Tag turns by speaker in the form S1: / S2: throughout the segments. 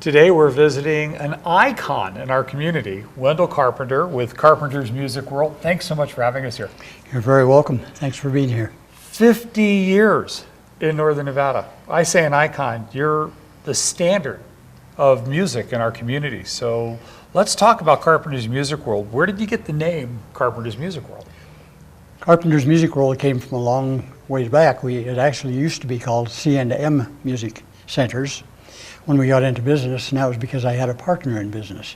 S1: Today we're visiting an icon in our community, Wendell Carpenter with Carpenters Music World. Thanks so much for having us here.
S2: You're very welcome. Thanks for being here.
S1: 50 years in Northern Nevada. I say an icon, you're the standard of music in our community. So let's talk about Carpenters Music World. Where did you get the name Carpenters Music World?
S2: Carpenters Music World came from a long ways back. It actually used to be called C&M Music Centers when we got into business, and that was because I had a partner in business.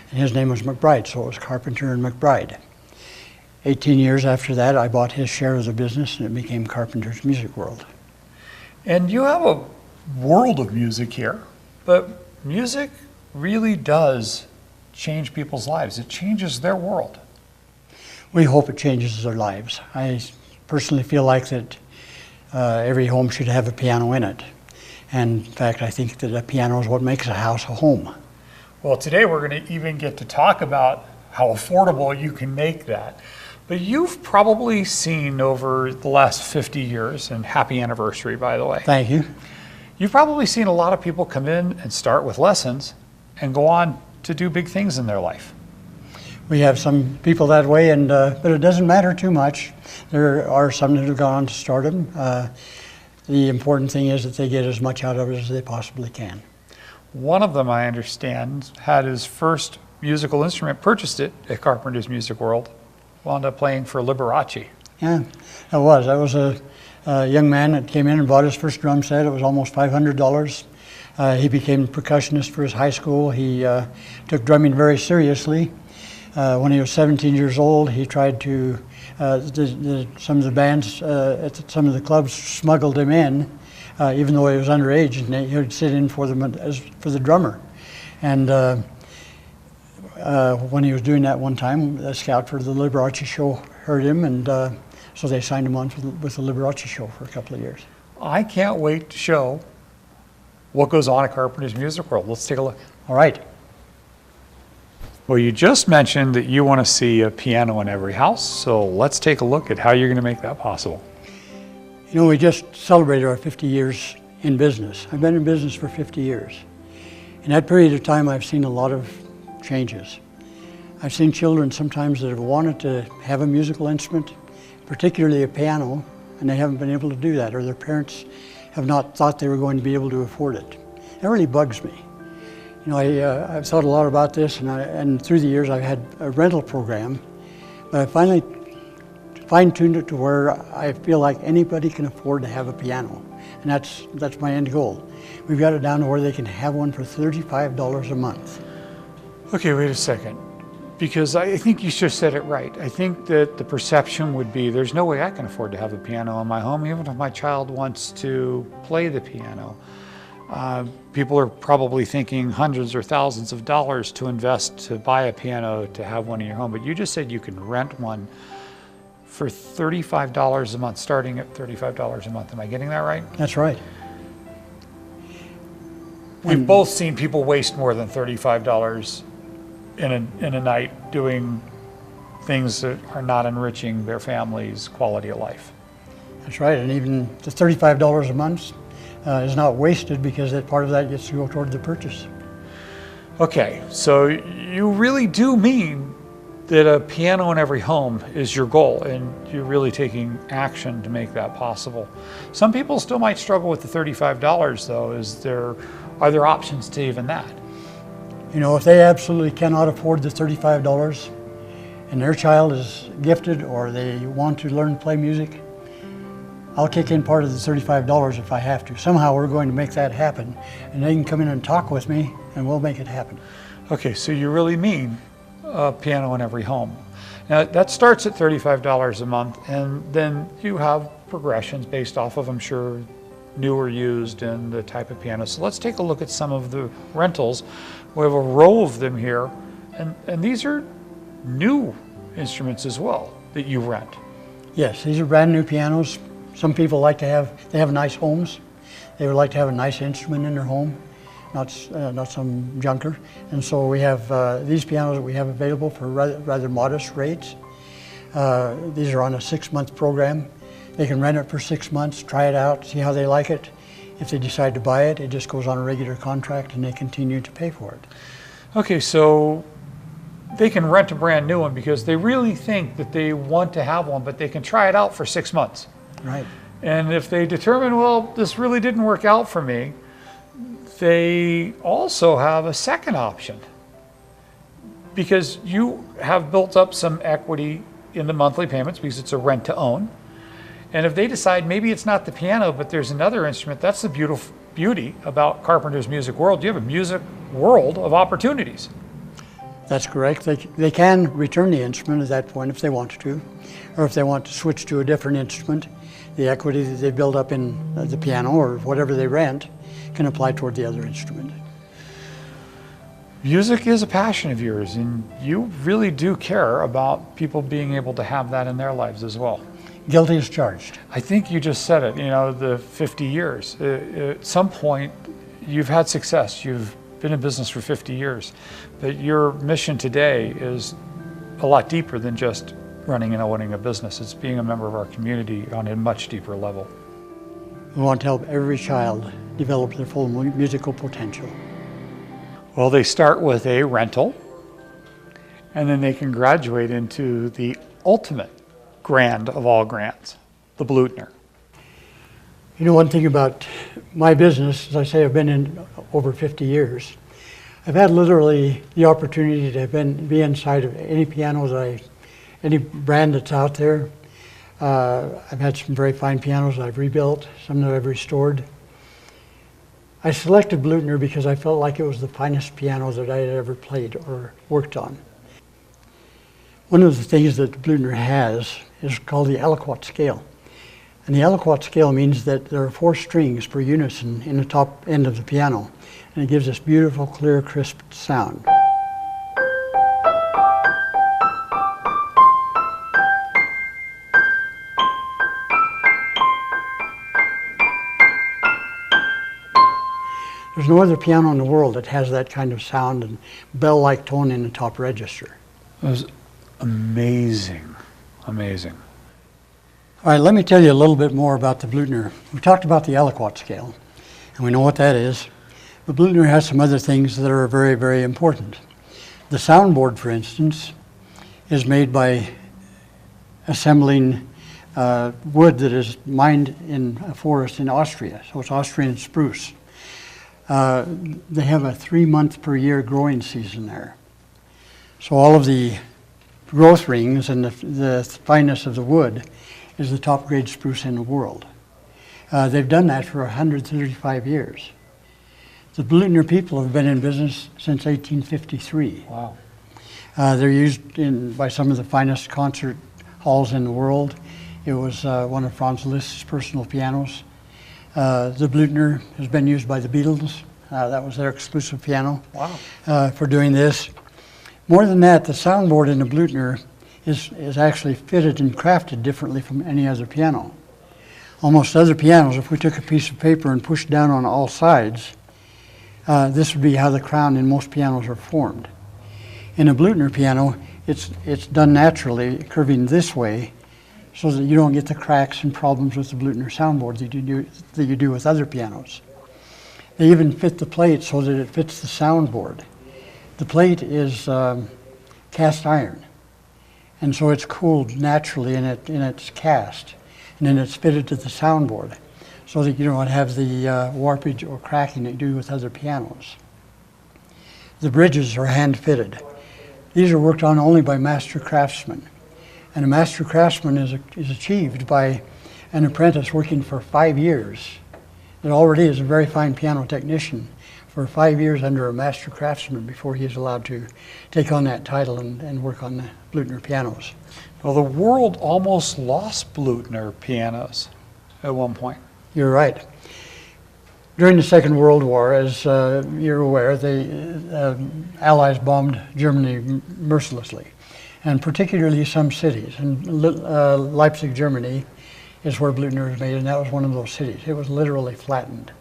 S2: And his name was McBride, so it was Carpenter and McBride. 18 years after that, I bought his share of the business, and it became Carpenters Music World.
S1: And you have a world of music here, but music really does change people's lives. It changes their world.
S2: We hope it changes their lives. I personally feel like that every home should have a piano in it. And in fact, I think that a piano is what makes a house a home.
S1: Well, today we're going to even get to talk about how affordable you can make that. But you've probably seen over the last 50 years, and happy anniversary, by the way.
S2: Thank you.
S1: You've probably seen a lot of people come in and start with lessons and go on to do big things in their life.
S2: We have some people that way, but it doesn't matter too much. There are some that have gone on to stardom. The important thing is that they get as much out of it as they possibly can.
S1: One of them, I understand, had his first musical instrument, purchased it at Carpenters Music World, wound up playing for Liberace.
S2: Yeah, that was a young man that came in and bought his first drum set. It was almost $500. He became a percussionist for his high school. He took drumming very seriously. When he was 17 years old, he tried to, some of the bands at some of the clubs smuggled him in, even though he was underage, and he would sit in for them for the drummer. And when he was doing that one time, a scout for the Liberace show heard him, and so they signed him on with the Liberace show for a couple of years.
S1: I can't wait to show what goes on at Carpenters Music World. Let's take a look.
S2: All right.
S1: Well, you just mentioned that you want to see a piano in every house, so let's take a look at how you're going to make that possible.
S2: You know, we just celebrated our 50 years in business. I've been in business for 50 years. In that period of time, I've seen a lot of changes. I've seen children sometimes that have wanted to have a musical instrument, particularly a piano, and they haven't been able to do that, or their parents have not thought they were going to be able to afford it. That really bugs me. You know, I've thought a lot about this, and through the years I've had a rental program, but I finally fine-tuned it to where I feel like anybody can afford to have a piano, and that's my end goal. We've got it down to where they can have one for $35 a month.
S1: Okay, wait a second, because I think you just said it right. I think that the perception would be there's no way I can afford to have a piano in my home, even if my child wants to play the piano. People are probably thinking hundreds or thousands of dollars to invest to buy a piano to have one in your home, but you just said you can rent one for $35 a month, starting at $35 a month. Am I getting that right?
S2: That's right.
S1: We've both seen people waste more than $35 in a night doing things that are not enriching their family's quality of life.
S2: That's right, and even the $35 a month is not wasted because that part of that gets to go toward the purchase.
S1: Okay, so you really do mean that a piano in every home is your goal, and you're really taking action to make that possible. Some people still might struggle with the $35 though. Are there options to even that?
S2: You know, if they absolutely cannot afford the $35 and their child is gifted or they want to learn to play music, I'll kick in part of the $35 if I have to. Somehow we're going to make that happen, and they can come in and talk with me and we'll make it happen.
S1: Okay, so you really mean a piano in every home. Now that starts at $35 a month, and then you have progressions based off of, I'm sure, new or used and the type of piano. So let's take a look at some of the rentals. We have a row of them here, and these are new instruments as well that you rent.
S2: Yes, these are brand new pianos. Some people like to have nice homes. They would like to have a nice instrument in their home, not some junker. And so we have these pianos that we have available for rather modest rates. These are on a 6-month program. They can rent it for 6 months, try it out, see how they like it. If they decide to buy it, it just goes on a regular contract and they continue to pay for it.
S1: Okay, so they can rent a brand new one because they really think that they want to have one, but they can try it out for 6 months.
S2: Right.
S1: And if they determine, well, this really didn't work out for me, they also have a second option. Because you have built up some equity in the monthly payments because it's a rent to own. And if they decide maybe it's not the piano, but there's another instrument, that's the beauty about Carpenters Music World. You have a music world of opportunities.
S2: That's correct. They can return the instrument at that point if they want to, or if they want to switch to a different instrument, the equity that they build up in the piano or whatever they rent can apply toward the other instrument.
S1: Music is a passion of yours, and you really do care about people being able to have that in their lives as well.
S2: Guilty as charged.
S1: I think you just said it, the 50 years. At some point, you've had success. You've been in business for 50 years. But your mission today is a lot deeper than just running and owning a business. It's being a member of our community on a much deeper level.
S2: We want to help every child develop their full musical potential.
S1: Well, they start with a rental, and then they can graduate into the ultimate grand of all grands, the Bluthner.
S2: One thing about my business, as I say, I've been in over 50 years. I've had literally the opportunity to be inside of any piano any brand that's out there. I've had some very fine pianos I've rebuilt, some that I've restored. I selected Bluthner because I felt like it was the finest piano that I had ever played or worked on. One of the things that the Bluthner has is called the aliquot scale. And the aliquot scale means that there are 4 strings per unison in the top end of the piano. And it gives this beautiful, clear, crisp sound. There's no other piano in the world that has that kind of sound and bell-like tone in the top register.
S1: It was amazing, amazing.
S2: All right, let me tell you a little bit more about the Bluthner. We talked about the aliquot scale, and we know what that is. The Bluthner has some other things that are very, very important. The soundboard, for instance, is made by assembling wood that is mined in a forest in Austria, so it's Austrian spruce. They have a 3-month per year growing season there. So all of the growth rings and the fineness of the wood is the top grade spruce in the world. They've done that for 135 years. The Bluthner people have been in business since 1853.
S1: Wow.
S2: They're used by some of the finest concert halls in the world. It was one of Franz Liszt's personal pianos. The Bluthner has been used by the Beatles. That was their exclusive piano.
S1: Wow.
S2: For doing this. More than that, the soundboard in the Bluthner is actually fitted and crafted differently from any other piano. Almost other pianos, if we took a piece of paper and pushed down on all sides, this would be how the crown in most pianos are formed. In a Bluthner piano, it's done naturally, curving this way, so that you don't get the cracks and problems with the Bluthner soundboard that you do with other pianos. They even fit the plate so that it fits the soundboard. The plate is cast iron, and so it's cooled naturally in its cast, and then it's fitted to the soundboard so that you don't have the warpage or cracking that you do with other pianos. The bridges are hand-fitted. These are worked on only by master craftsmen. And a master craftsman is achieved by an apprentice working for 5 years that already is a very fine piano technician for 5 years under a master craftsman before he is allowed to take on that title and work on the Bluthner pianos.
S1: Well, the world almost lost Bluthner pianos at one point.
S2: You're right. During the Second World War, as you're aware, the Allies bombed Germany mercilessly, and particularly some cities. And Leipzig, Germany, is where Bluthner was made, and that was one of those cities. It was literally flattened.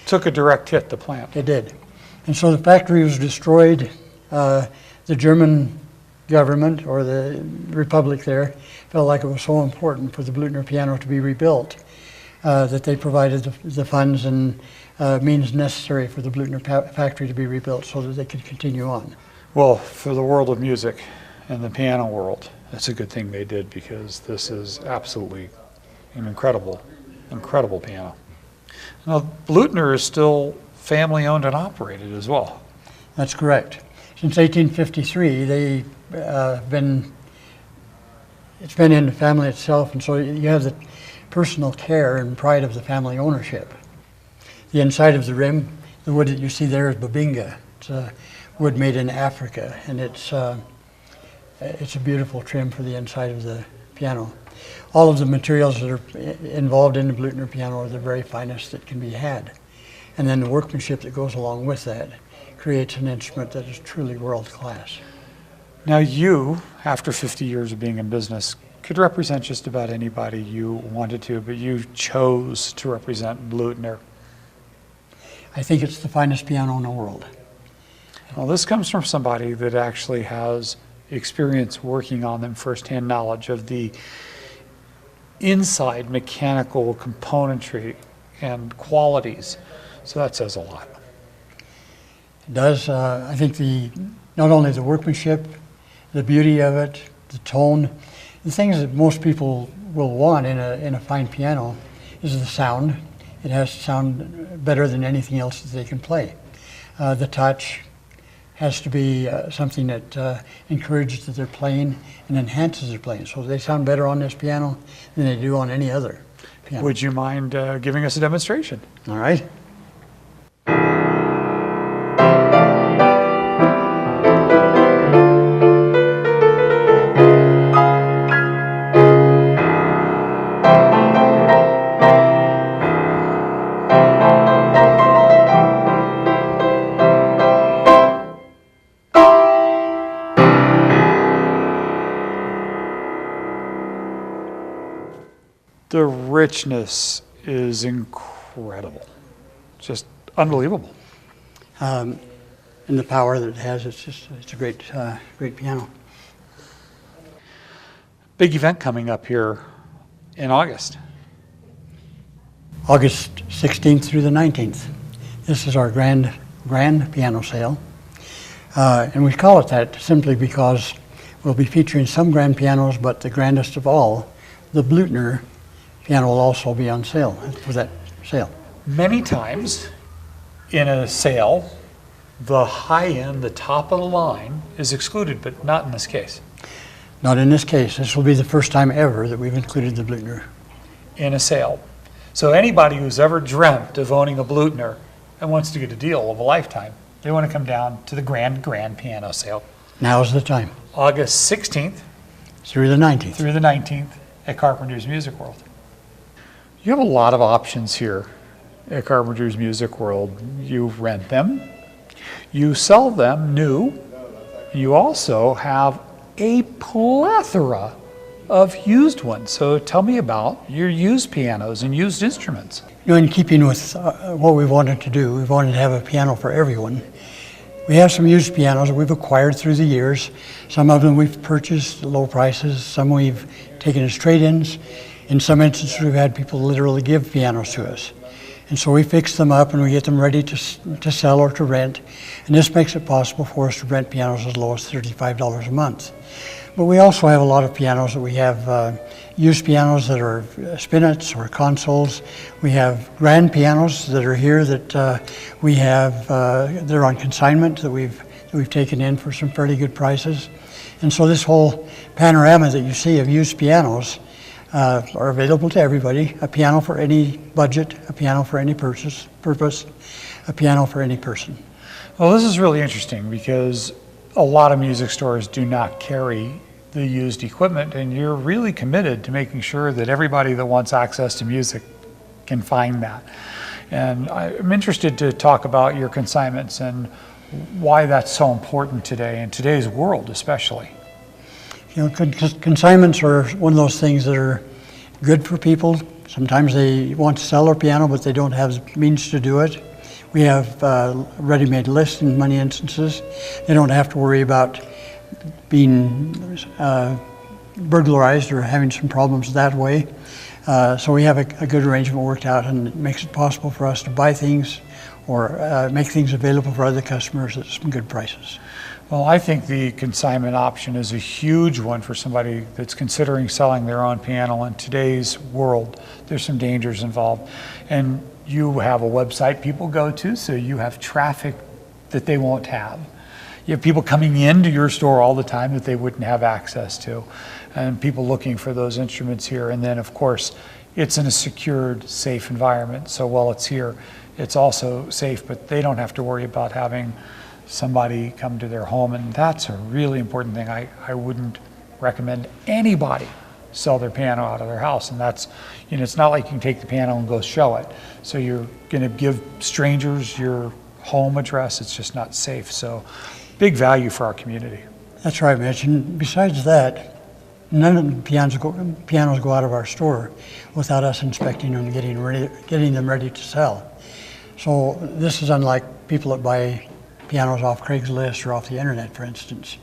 S1: Took a direct hit, the plant.
S2: It did. And so the factory was destroyed. The German government, or the Republic there, felt like it was so important for the Bluthner piano to be rebuilt. that they provided the funds and means necessary for the Bluthner factory to be rebuilt so that they could continue on.
S1: Well, for the world of music and the piano world, that's a good thing they did, because this is absolutely an incredible piano. Now, Bluthner is still family owned and operated as well.
S2: That's correct. Since 1853, it's been in the family itself, and so you have the personal care and pride of the family ownership. The inside of the rim, the wood that you see there is babinga. It's a wood made in Africa, and it's a beautiful trim for the inside of the piano. All of the materials that are involved in the Bluthner piano are the very finest that can be had. And then the workmanship that goes along with that creates an instrument that is truly world class.
S1: Now you, after 50 years of being in business, could represent just about anybody you wanted to, but you chose to represent Bluthner.
S2: I think it's the finest piano in the world.
S1: Well, this comes from somebody that actually has experience working on them, firsthand knowledge of the inside mechanical componentry and qualities. So that says a lot.
S2: It does. I think not only the workmanship, the beauty of it, the tone, the things that most people will want in a fine piano is the sound. It has to sound better than anything else that they can play. The touch has to be something that encourages their playing and enhances their playing. So they sound better on this piano than they do on any other piano.
S1: Would you mind giving us a demonstration?
S2: All right.
S1: The richness is incredible, just unbelievable.
S2: And the power that it has, it's a great piano.
S1: Big event coming up here in August.
S2: August 16th through the 19th. This is our grand piano sale. And we call it that simply because we'll be featuring some grand pianos, but the grandest of all, the Bluthner piano, will also be on sale for that sale.
S1: Many times in a sale, the high end, the top of the line, is excluded, but not in this case.
S2: Not in this case. This will be the first time ever that we've included the Bluthner
S1: in a sale. So anybody who's ever dreamt of owning a Bluthner and wants to get a deal of a lifetime, they want to come down to the grand piano sale.
S2: Now's the time.
S1: August 16th
S2: through the 19th.
S1: Through the 19th at Carpenters Music World. You have a lot of options here at Carpenters Music World. You rent them, you sell them new, you also have a plethora of used ones. So tell me about your used pianos and used instruments.
S2: You know, in keeping with what we wanted to do, we wanted to have a piano for everyone. We have some used pianos that we've acquired through the years. Some of them we've purchased at low prices, some we've taken as trade-ins. In some instances, we've had people literally give pianos to us. And so we fix them up and we get them ready to sell or to rent. And this makes it possible for us to rent pianos as low as $35 a month. But we also have a lot of pianos that we have used pianos that are spinets or consoles. We have grand pianos that are here that we have, they're on consignment that we've taken in for some fairly good prices. And so this whole panorama that you see of used pianos are available to everybody. A piano for any budget, a piano for any purpose, a piano for any person.
S1: Well, this is really interesting because a lot of music stores do not carry the used equipment, and you're really committed to making sure that everybody that wants access to music can find that. And I'm interested to talk about your consignments and why that's so important today, in today's world especially.
S2: You know, consignments are one of those things that are good for people. Sometimes they want to sell their piano, but they don't have the means to do it. We have ready-made lists in many instances. They don't have to worry about being burglarized or having some problems that way. So we have a good arrangement worked out, and it makes it possible for us to buy things or make things available for other customers at some good prices.
S1: Well, I think the consignment option is a huge one for somebody that's considering selling their own piano. In today's world, there's some dangers involved. And you have a website people go to, so you have traffic that they won't have. You have people coming into your store all the time that they wouldn't have access to, and people looking for those instruments here. And then, of course, it's in a secured, safe environment. So while it's here, it's also safe, but they don't have to worry about having somebody come to their home, and that's a really important thing. I wouldn't recommend anybody sell their piano out of their house, and that's, you know, it's not like you can take the piano and go show it. So you're gonna give strangers your home address, it's just not safe. So big value for our community.
S2: That's right, Mitch. And besides that, none of the pianos go out of our store without us inspecting them and getting them ready to sell. So this is unlike people that buy pianos off Craigslist or off the internet, for instance,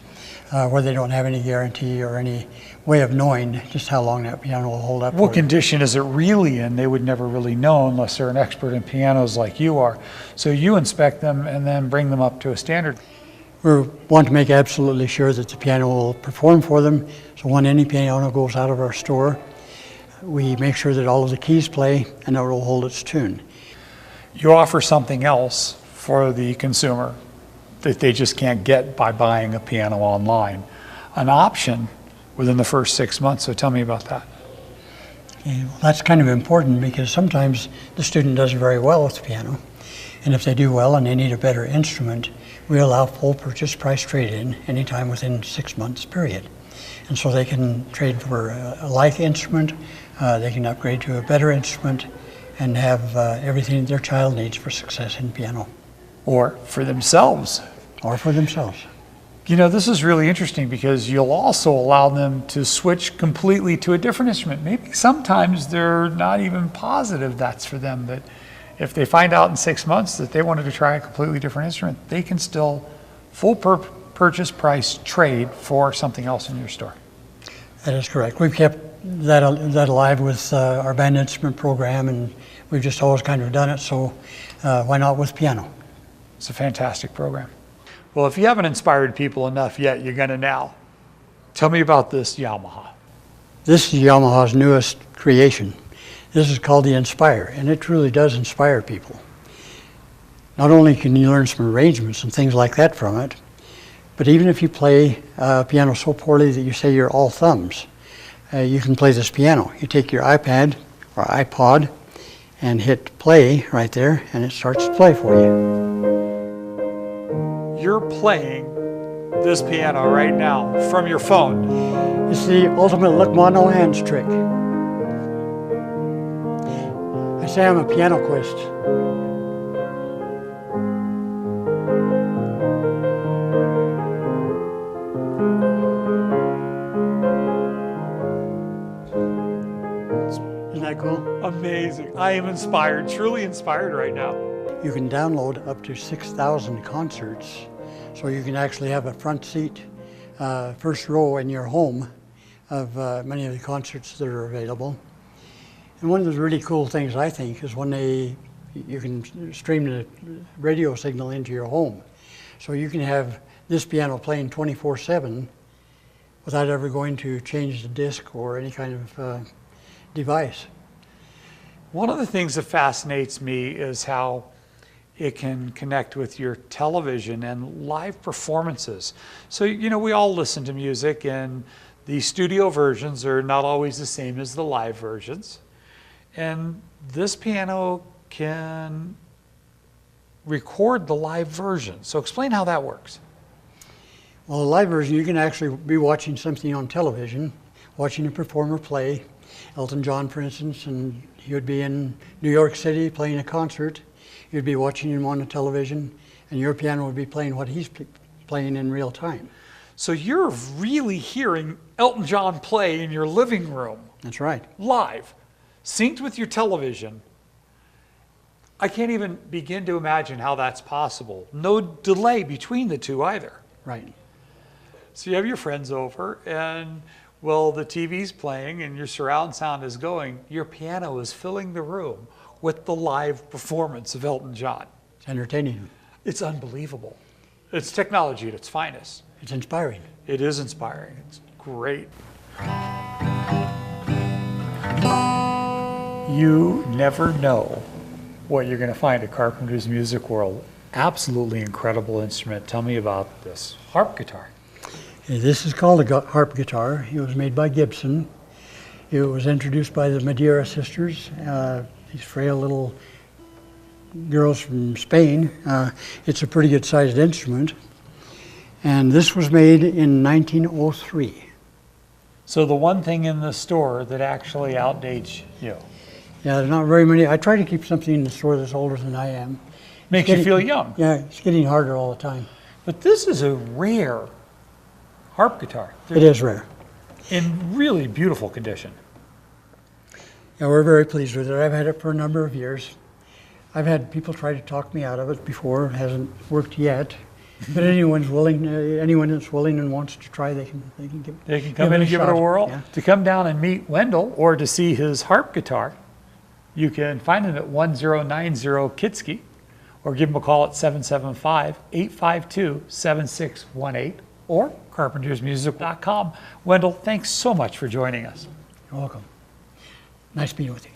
S2: where they don't have any guarantee or any way of knowing just how long that piano will hold up.
S1: What condition is it really in? They would never really know unless they're an expert in pianos like you are. So you inspect them and then bring them up to a standard.
S2: We want to make absolutely sure that the piano will perform for them. So when any piano goes out of our store, we make sure that all of the keys play and that it will hold its tune.
S1: You offer something else for the consumer that they just can't get by buying a piano online, an option within the first 6 months. So tell me about that.
S2: Okay, well, that's kind of important because sometimes the student does very well with the piano. And if they do well and they need a better instrument, we allow full purchase price trade-in anytime within 6 months period. And so they can trade for a like instrument, they can upgrade to a better instrument, and have everything their child needs for success in piano.
S1: Or for themselves.
S2: Or for themselves.
S1: You know, this is really interesting because you'll also allow them to switch completely to a different instrument. Maybe sometimes they're not even positive that's for them, that if they find out in 6 months that they wanted to try a completely different instrument, they can still full purchase price trade for something else in your store.
S2: That is correct. We've kept that alive with our band instrument program, and we've just always kind of done it, so why not with piano?
S1: It's a fantastic program. Well, if you haven't inspired people enough yet, you're gonna now. Tell me about this Yamaha.
S2: This is Yamaha's newest creation. This is called the Inspire, and it truly does inspire people. Not only can you learn some arrangements and things like that from it, but even if you play piano so poorly that you say you're all thumbs, you can play this piano. You take your iPad or iPod and hit play right there, and it starts to play for you.
S1: You're playing this piano right now from your phone.
S2: It's the ultimate look ma no hands trick. I say I'm a piano quest. Isn't that cool?
S1: Amazing. I am inspired, truly inspired right now.
S2: You can download up to 6,000 concerts, so you can actually have a front seat, first row in your home of many of the concerts that are available. And one of the really cool things, I think, is when you can stream the radio signal into your home. So you can have this piano playing 24/7 without ever going to change the disc or any kind of device.
S1: One of the things that fascinates me is how it can connect with your television and live performances. So, you know, we all listen to music, and the studio versions are not always the same as the live versions. And this piano can record the live version. So explain how that works.
S2: Well, the live version, you can actually be watching something on television, watching a performer play. Elton John, for instance, and he would be in New York City playing a concert. You'd be watching him on the television, and your piano would be playing what he's playing in real time.
S1: So you're really hearing Elton John play in your living room.
S2: That's right.
S1: Live, synced with your television. I can't even begin to imagine how that's possible. No delay between the two either.
S2: Right.
S1: So you have your friends over, and Well, the TV's playing and your surround sound is going, your piano is filling the room with the live performance of Elton John.
S2: It's entertaining.
S1: It's unbelievable. It's technology at its finest.
S2: It's inspiring.
S1: It is inspiring. It's great. You never know what you're going to find at Carpenters Music World. Absolutely incredible instrument. Tell me about this harp guitar.
S2: This is called a harp guitar. It was made by Gibson. It was introduced by the Madeira sisters, these frail little girls from Spain. It's a pretty good sized instrument. And this was made in 1903.
S1: So the one thing in the store that actually outdates you.
S2: Yeah, there's not very many. I try to keep something in the store that's older than I am.
S1: Makes you feel young.
S2: Yeah, it's getting harder all the time.
S1: But this is a rare harp guitar.
S2: It is rare.
S1: In really beautiful condition.
S2: Yeah, we're very pleased with it. I've had it for a number of years. I've had people try to talk me out of it before. It hasn't worked yet. But anyone that's willing and wants to try, they can
S1: come in and give it a whirl.
S2: Yeah.
S1: To come down and meet Wendell or to see his harp guitar, you can find him at 1090 Kitsky or give him a call at 775-852-7618 or carpentersmusic.com. Wendell, thanks so much for joining us.
S2: You're welcome. Nice being with you.